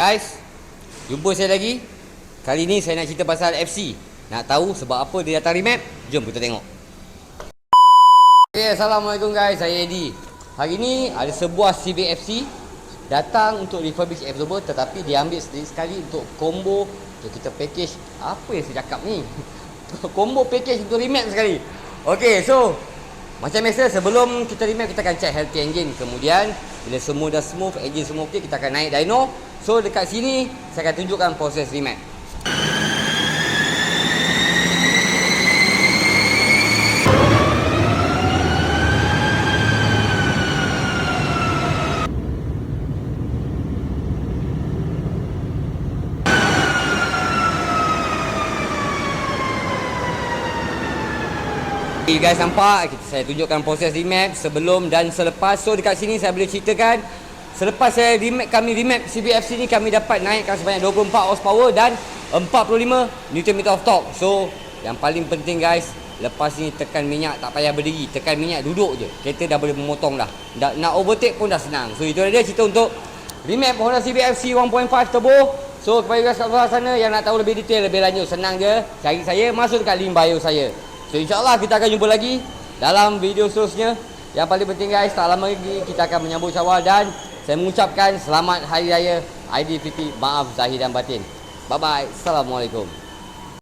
Guys, jumpa saya lagi. Kali ni saya nak cerita pasal FC. Nak tahu sebab apa dia datang remap? Jom kita tengok. Okay, Assalamualaikum guys, saya Eddie. Hari ni ada sebuah Civic FC datang untuk refurbish absorber, tetapi dia ambil sedikit sekali untuk combo untuk kita package. Apa yang saya cakap ni? Combo package untuk remap sekali. Okay, so macam biasa sebelum kita remap kita akan check healthy engine. Kemudian bila semua dah smooth, engine semua okey, kita akan naik dyno. So dekat sini saya akan tunjukkan proses remap. Okay guys, nampak saya tunjukkan proses remap sebelum dan selepas. So dekat sini saya boleh ceritakan selepas saya kami remap CBFC ni, kami dapat naikkan sebanyak 24 horsepower dan 45 Nm of torque. So yang paling penting guys, lepas ni tekan minyak tak payah berdiri, tekan minyak duduk je, kereta dah boleh memotong dah. Nak overtake pun dah senang. So itu dia cerita untuk remap Honda CBFC 1.5 turbo. So kepada guys kat luar sana yang nak tahu lebih detail, lebih lanjut, senang je cari saya, masuk dekat link bio saya. So insyaAllah kita akan jumpa lagi dalam video seterusnya. Yang paling penting guys, tak lama lagi kita akan menyambut Syawal dan saya mengucapkan selamat Hari Raya Aidilfitri. Maaf zahir dan batin. Bye bye. Assalamualaikum.